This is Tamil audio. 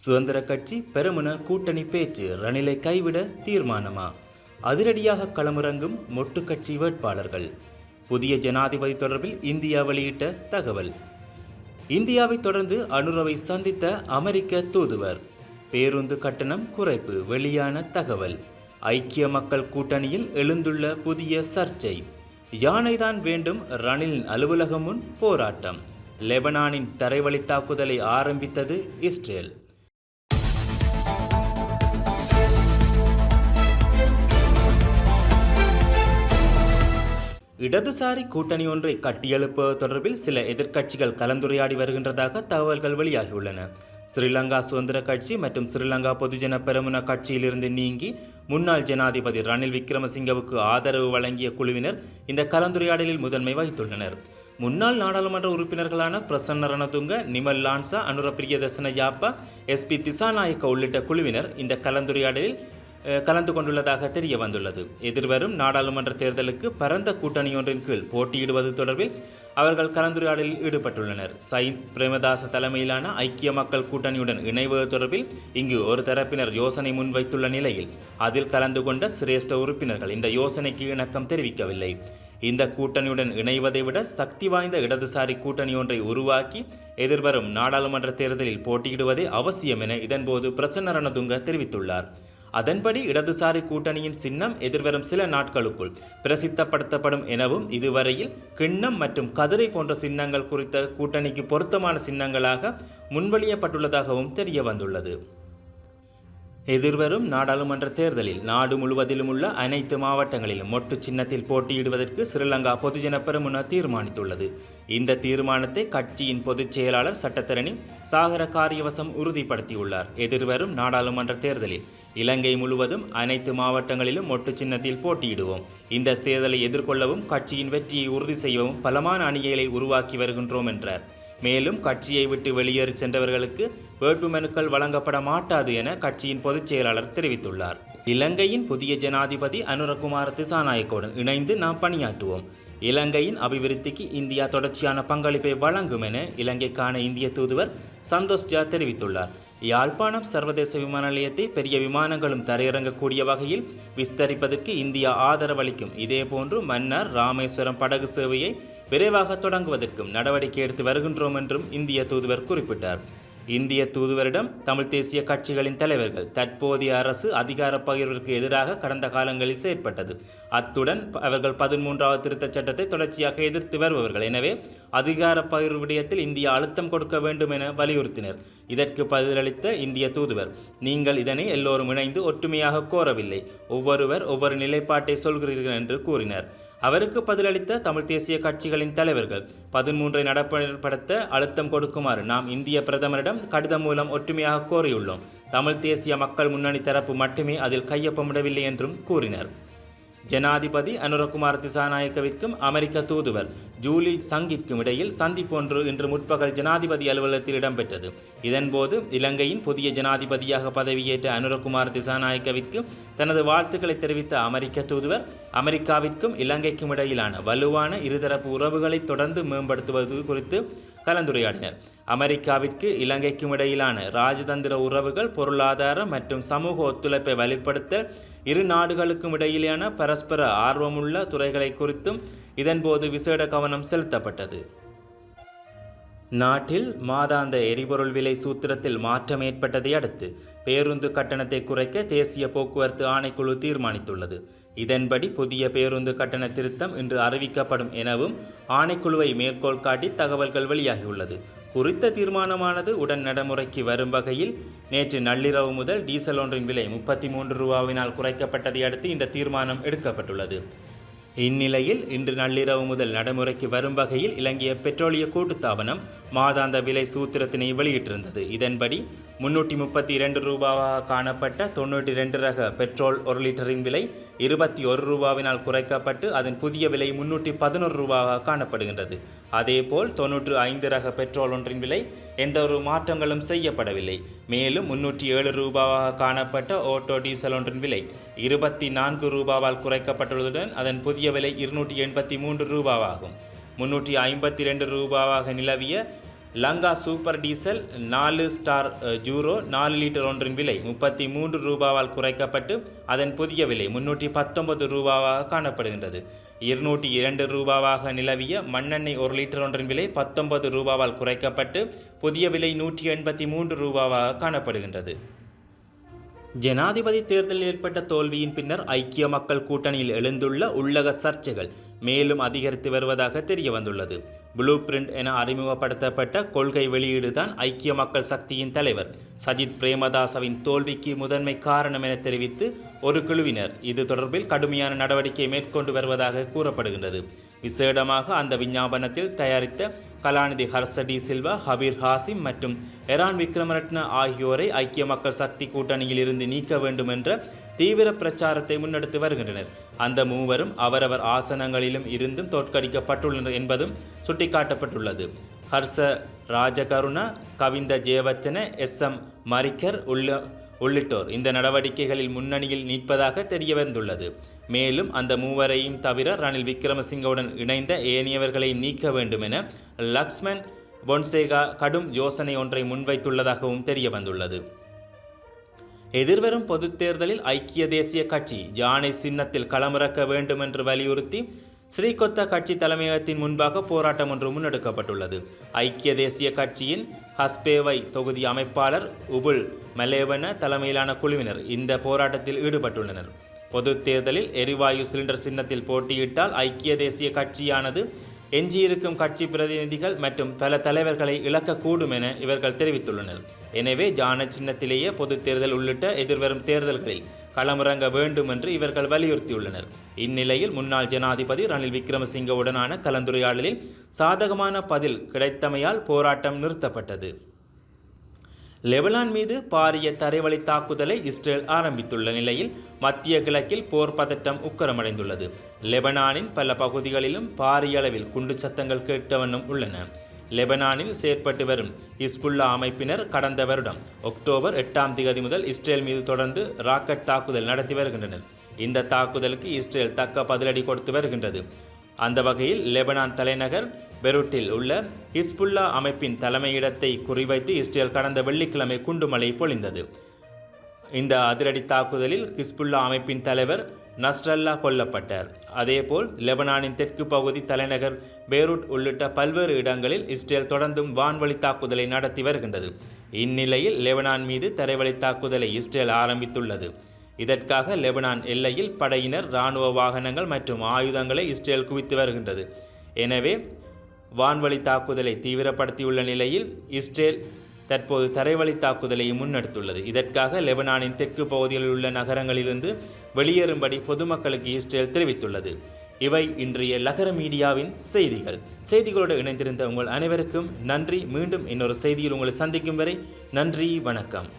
சுதந்திர கட்சி பெருமன கூட்டணி பேச்சு ரணிலை கைவிட தீர்மானமா? அதிரடியாக களமிறங்கும் மொட்டு கட்சி வேட்பாளர்கள். புதிய ஜனாதிபதி தொடர்பில் இந்தியா வெளியிட்ட தகவல். இந்தியாவை தொடர்ந்து அனுரவை சந்தித்த அமெரிக்க தூதுவர். பேருந்து கட்டணம் குறைப்பு வெளியான தகவல். ஐக்கிய மக்கள் கூட்டணியில் எழுந்துள்ள புதிய சர்ச்சை. யானைதான் வேண்டும், ரணிலின் அலுவலகம் முன் போராட்டம். லெபனானின் தரைவழி தாக்குதலை ஆரம்பித்தது இஸ்ரேல். இடதுசாரி கூட்டணி ஒன்றை கட்டியெழுப்பது தொடர்பில் சில எதிர்க்கட்சிகள் கலந்துரையாடி வருகின்றதாக தகவல்கள் வெளியாகியுள்ளன. ஸ்ரீலங்கா சுதந்திர கட்சி மற்றும் ஸ்ரீலங்கா பொதுஜன பெரமுன கட்சியிலிருந்து நீங்கி முன்னாள் ஜனாதிபதி ரணில் விக்ரமசிங்கவுக்கு ஆதரவு வழங்கிய குழுவினர் இந்த கலந்துரையாடலில் முதன்மை வகித்துள்ளனர். முன்னாள் நாடாளுமன்ற உறுப்பினர்களான பிரசன்ன ரணதுங்க, நிமல் லான்சா, அனுர பிரியதர்சன யாப்பா, SP திசாநாயக்க உள்ளிட்ட குழுவினர் இந்த கலந்துரையாடலில் கலந்து கொண்டுள்ளதாக தெரிய வந்துள்ளது. எதிர்வரும் நாடாளுமன்ற தேர்தலுக்கு பரந்த கூட்டணியொன்றின் கீழ் போட்டியிடுவது தொடர்பில் அவர்கள் கலந்துரையாடலில் ஈடுபட்டுள்ளனர். சயிந்த் பிரேமதாச தலைமையிலான ஐக்கிய மக்கள் கூட்டணியுடன் இணைவது தொடர்பில் இங்கு ஒரு தரப்பினர் யோசனை முன்வைத்துள்ள நிலையில் அதில் கலந்து கொண்ட சிரேஷ்ட உறுப்பினர்கள் இந்த யோசனைக்கு இணக்கம் தெரிவிக்கவில்லை. இந்த கூட்டணியுடன் இணைவதை விட சக்தி வாய்ந்த இடதுசாரி கூட்டணி ஒன்றை உருவாக்கி எதிர்வரும் நாடாளுமன்ற தேர்தலில் போட்டியிடுவதே அவசியம் என இதன்போது பிரசன்ன ரணதுங்க தெரிவித்துள்ளார். அதன்படி இடதுசாரி கூட்டணியின் சின்னம் எதிர்வரும் சில நாட்களுக்குள் பிரசித்தப்படுத்தப்படும் எனவும் இதுவரையில் கிண்ணம் மற்றும் கதிரை போன்ற சின்னங்கள் குறித்த கூட்டணிக்கு பொருத்தமான சின்னங்களாக முன்வழியப்பட்டுள்ளதாகவும் தெரிய வந்துள்ளது. எதிர்வரும் நாடாளுமன்ற தேர்தலில் நாடு முழுவதிலும் உள்ள அனைத்து மாவட்டங்களிலும் மொட்டு சின்னத்தில் போட்டியிடுவதற்கு ஸ்ரீலங்கா பொதுஜன பெரமுன தீர்மானித்துள்ளது. இந்த தீர்மானத்தை கட்சியின் பொதுச் செயலாளர் சட்டத்தரணி சாகர காரியவசம் உறுதிப்படுத்தியுள்ளார். எதிர்வரும் நாடாளுமன்ற தேர்தலில் இலங்கை முழுவதும் அனைத்து மாவட்டங்களிலும் மொட்டு சின்னத்தில் போட்டியிடுவோம். இந்த தேர்தலை எதிர்கொள்ளவும் கட்சியின் வெற்றியை உறுதி செய்யவும் பலமான அணிகளை உருவாக்கி வருகின்றோம் என்றார். மேலும் கட்சியை விட்டு வெளியேறி சென்றவர்களுக்கு வேட்புமனுக்கள் வழங்கப்பட மாட்டாது என கட்சியின் பொதுச் செயலாளர் தெரிவித்துள்ளார். இலங்கையின் புதிய ஜனாதிபதி அனுரகுமார திசாநாயக்கவுடன் இணைந்து நாம் பணியாற்றுவோம். இலங்கையின் அபிவிருத்திக்கு இந்தியா தொடர்ச்சியான பங்களிப்பை வழங்கும் என இலங்கைக்கான இந்திய தூதுவர் சந்தோஷ் ஜா தெரிவித்துள்ளார். யாழ்ப்பாணம் சர்வதேச விமான நிலையத்தை பெரிய விமானங்களும் தரையிறங்கக்கூடிய வகையில் விஸ்தரிப்பதற்கு இந்தியா ஆதரவளிக்கும். இதேபோன்று மன்னார் ராமேஸ்வரம் படகு சேவையை விரைவாக தொடங்குவதற்கும் நடவடிக்கை எடுத்து வருகின்றோம் என்றும் இந்திய தூதுவர் குறிப்பிட்டார். இந்திய தூதுவரிடம் தமிழ் தேசிய கட்சிகளின் தலைவர்கள் தற்போதைய அரசு அதிகார பகிர்விற்கு எதிராக கடந்த காலங்களில் செயற்பட்டது. அத்துடன் அவர்கள் 13வது திருத்தச் சட்டத்தை தொடர்ச்சியாக எதிர்த்து வருபவர்கள். எனவே அதிகார பகிர்வு விடயத்தில் இந்தியா அழுத்தம் கொடுக்க வேண்டும் என வலியுறுத்தினர். இதற்கு பதிலளித்த இந்திய தூதுவர், நீங்கள் இதனை எல்லோரும் இணைந்து ஒற்றுமையாக கோரவில்லை, ஒவ்வொருவர் ஒவ்வொரு நிலைப்பாட்டை சொல்கிறீர்கள் என்று கூறினார். அவருக்கு பதிலளித்த தமிழ் தேசிய கட்சிகளின் தலைவர்கள் 13ஐ நடைமுறைப்படுத்த அழுத்தம் கொடுக்குமாறு நாம் இந்திய பிரதமரிடம் கடிதம் மூலம் ஒற்றுமையாக கோரியுள்ளோம். தமிழ் தேசிய மக்கள் முன்னணி தரப்பு மட்டுமே அதில் கையொப்பமிடவில்லை என்றும் கூறினர். ஜனாதிபதி அனுரகுமார திசாநாயக்கவிற்கும் அமெரிக்க தூதுவர் ஜூலி சங்கிற்கும் இடையில் சந்திப்பொன்று இன்று முற்பகல் ஜனாதிபதி அலுவலகத்தில் இடம்பெற்றது. இதன்போது இலங்கையின் புதிய ஜனாதிபதியாக பதவியேற்ற அனுரகுமார திசாநாயக்கவிற்கு தனது வாழ்த்துக்களை தெரிவித்த அமெரிக்க தூதுவர் அமெரிக்காவிற்கும் இலங்கைக்கும் இடையிலான வலுவான இருதரப்பு உறவுகளை தொடர்ந்து மேம்படுத்துவது குறித்து கலந்துரையாடினர். அமெரிக்காவிற்கு இலங்கைக்கும் இடையிலான ராஜதந்திர உறவுகள், பொருளாதார மற்றும் சமூக ஒத்துழைப்பை வலுப்படுத்த இரு நாடுகளுக்கும் இடையிலான பரஸ்பர ஆர்வமுள்ள துறைகளை குறித்தும் இதன்போது விசேட கவனம் செலுத்தப்பட்டது. நாட்டில் மாதாந்த எரிபொருள் விலை சூத்திரத்தில் மாற்றம் ஏற்பட்டதை அடுத்து பேருந்து கட்டணத்தை குறைக்க தேசிய போக்குவரத்து ஆணைக்குழு தீர்மானித்துள்ளது. இதன்படி புதிய பேருந்து கட்டண திருத்தம் இன்று அறிவிக்கப்படும் எனவும் ஆணைக்குழுவை மேற்கோள் காட்டி தகவல்கள் வெளியாகியுள்ளது. குறித்த தீர்மானமானது உடன் நடைமுறைக்கு வரும் வகையில் நேற்று நள்ளிரவு முதல் டீசல் ஒன்றின் விலை 33 ரூபாவினால் குறைக்கப்பட்டதை அடுத்து இந்த தீர்மானம் எடுக்கப்பட்டுள்ளது. இந்நிலையில் இன்று நள்ளிரவு முதல் நடைமுறைக்கு வரும் வகையில் இலங்கை பெட்ரோலிய கூட்டுத்தாபனம் மாதாந்த விலை சூத்திரத்தினை வெளியிட்டிருந்தது. இதன்படி 332 ரூபாவாக காணப்பட்ட 92 ரக பெட்ரோல் 1 லிட்டரின் விலை 21 ரூபாவினால் குறைக்கப்பட்டு அதன் புதிய விலை 311 ரூபாவாக காணப்படுகின்றது. அதேபோல் 95 ரக பெட்ரோல் ஒன்றின் விலை எந்த ஒரு மாற்றங்களும் செய்யப்படவில்லை. மேலும் 307 ரூபாவாக காணப்பட்ட ஓட்டோ டீசல் ஒன்றின் விலை 24 ரூபாவால் குறைக்கப்பட்டுள்ளதுடன் அதன் புதிய விலை 283 ரூபாவாகும். 352 ரூபாவாக நிலவிய Lanka super diesel 4 star Euro 4 litre ஒன்றின் விலை 33 ரூபாவால் குறைக்கப்பட்டு அதன் புதிய விலை 319 ரூபாவாக காணப்படுகின்றது. 202 ரூபாவாக நிலவிய மண்ணெண்ணெய் 1 லிட்டர் ஒன்றின் விலை 19 ரூபாவால் குறைக்கப்பட்டு புதிய விலை 183 ரூபாவாக காணப்படுகின்றது. ஜனாதிபதி தேர்தலில் ஏற்பட்ட தோல்வியின் பின்னர் ஐக்கிய மக்கள் கூட்டணியில் எழுந்துள்ள உள்ளக சர்ச்சைகள் மேலும் அதிகரித்து வருவதாக தெரிய வந்துள்ளது. ப்ளூ பிரிண்ட் என அறிமுகப்படுத்தப்பட்ட கொள்கை வெளியீடுதான் ஐக்கிய மக்கள் சக்தியின் தலைவர் சஜித் பிரேமதாசவின் தோல்விக்கு முதன்மை காரணம் என தெரிவித்து ஒரு குழுவினர் இது தொடர்பில் கடுமையான நடவடிக்கை மேற்கொண்டு வருவதாக கூறப்படுகின்றது. விசேடமாக அந்த விஞ்ஞாபனத்தில் தயாரித்த கலாநிதி ஹர்ஷ டி சில்வா, ஹபீர் ஹாசிம் மற்றும் எரான் விக்ரமரட்ன ஆகியோரை ஐக்கிய மக்கள் சக்தி கூட்டணியில் இருந்து நீக்க வேண்டும் என்ற தீவிர பிரச்சாரத்தை முன்னெடுத்து வருகின்றனர். அந்த மூவரும் அவரவர் ஆசனங்களிலும் இருந்தும் தோற்கடிக்கப்பட்டுள்ளனர் என்பதும் சுட்டிக்காட்டப்பட்டுள்ளது. ஹர்ஷ ராஜகருண, கவிந்த ஜெயவர்தன, எஸ்.எம். மரிக்கர் உள்ளிட்டோர் இந்த நடவடிக்கைகளில் முன்னணியில் நிற்பதாக தெரிய வந்துள்ளது. மேலும் அந்த மூவரையும் தவிர ரணில் விக்ரமசிங்கவுடன் இணைந்த ஏனையவர்களையும் நீக்க வேண்டும் என லக்ஷ்மன் பொன்சேகா கடும் யோசனை ஒன்றை முன்வைத்துள்ளதாகவும் தெரிய வந்துள்ளது. எதிர்வரும் பொதுத் தேர்தலில் ஐக்கிய தேசிய கட்சி யானை சின்னத்தில் களமிறக்க வேண்டும் என்று வலியுறுத்தி ஸ்ரீகொத்த கட்சி தலைமையகத்தின் முன்பாக போராட்டம் ஒன்று முன்னெடுக்கப்பட்டுள்ளது. ஐக்கிய தேசிய கட்சியின் ஹஸ்பேவை தொகுதி அமைப்பாளர் உபுல் மலேவன தலைமையிலான குழுவினர் இந்த போராட்டத்தில் ஈடுபட்டுள்ளனர். பொது தேர்தலில் எரிவாயு சிலிண்டர் சின்னத்தில் போட்டியிட்டால் ஐக்கிய தேசிய கட்சியானது எஞ்சியிருக்கும் கட்சி பிரதிநிதிகள் மற்றும் பல தலைவர்களை இழக்கக்கூடும் என இவர்கள் தெரிவித்துள்ளனர். எனவே ஜான சின்னத்திலேயே பொது தேர்தல் உள்ளிட்ட எதிர்வரும் தேர்தல்களில் களமிறங்க வேண்டும் என்று இவர்கள் வலியுறுத்தியுள்ளனர். இந்நிலையில் முன்னாள் ஜனாதிபதி ரணில் விக்ரமசிங்கவுடனான கலந்துரையாடலில் சாதகமான பதில் கிடைத்தமையால் போராட்டம் நிறுத்தப்பட்டது. லெபனான் மீது பாரிய தரைவழி தாக்குதலை இஸ்ரேல் ஆரம்பித்துள்ள நிலையில் மத்திய கிழக்கில் போர் பதட்டம் உக்கிரமடைந்துள்ளது. லெபனானின் பல பகுதிகளிலும் பாரிய அளவில் குண்டு சத்தங்கள் கேட்டவண்ணம் உள்ளன. லெபனானில் செயற்பட்டு வரும் ஹிஸ்புல்லா அமைப்பினர் கடந்த வருடம் அக்டோபர் 8ஆம் தேதி முதல் இஸ்ரேல் மீது தொடர்ந்து ராக்கெட் தாக்குதல் நடத்தி வருகின்றனர். இந்த தாக்குதலுக்கு இஸ்ரேல் தக்க பதிலடி கொடுத்து வருகின்றது. அந்த வகையில் லெபனான் தலைநகர் பெரூட்டில் உள்ள ஹிஸ்புல்லா அமைப்பின் தலைமையிடத்தை குறிவைத்து இஸ்ரேல் கடந்த வெள்ளிக்கிழமை குண்டுமழை பொழிந்தது. இந்த அதிரடி தாக்குதலில் ஹிஸ்புல்லா அமைப்பின் தலைவர் நஸ்ரல்லா கொல்லப்பட்டார். அதேபோல் லெபனானின் தெற்கு பகுதி தலைநகர் பெய்ரூட் உள்ளிட்ட பல்வேறு இடங்களில் இஸ்ரேல் தொடர்ந்தும் வான்வழி தாக்குதலை நடத்தி வருகின்றது. இந்நிலையில் லெபனான் மீது தரைவழி தாக்குதலை இஸ்ரேல் ஆரம்பித்துள்ளது. இதற்காக லெபனான் எல்லையில் படையினர், இராணுவ வாகனங்கள் மற்றும் ஆயுதங்களை இஸ்ரேல் குவித்து வருகின்றது. எனவே வான்வழி தாக்குதலை தீவிரப்படுத்தியுள்ள நிலையில் இஸ்ரேல் தற்போது தரைவழி தாக்குதலை முன்னெடுத்துள்ளது. இதற்காக லெபனானின் தெற்கு பகுதிகளில் உள்ள நகரங்களிலிருந்து வெளியேறும்படி பொதுமக்களுக்கு இஸ்ரேல் தெரிவித்துள்ளது. இவை இன்றைய லகர மீடியாவின் செய்திகளோடு இணைந்திருந்த உங்கள் அனைவருக்கும் நன்றி. மீண்டும் இன்னொரு செய்தியில் உங்களை சந்திக்கும் வரை நன்றி, வணக்கம்.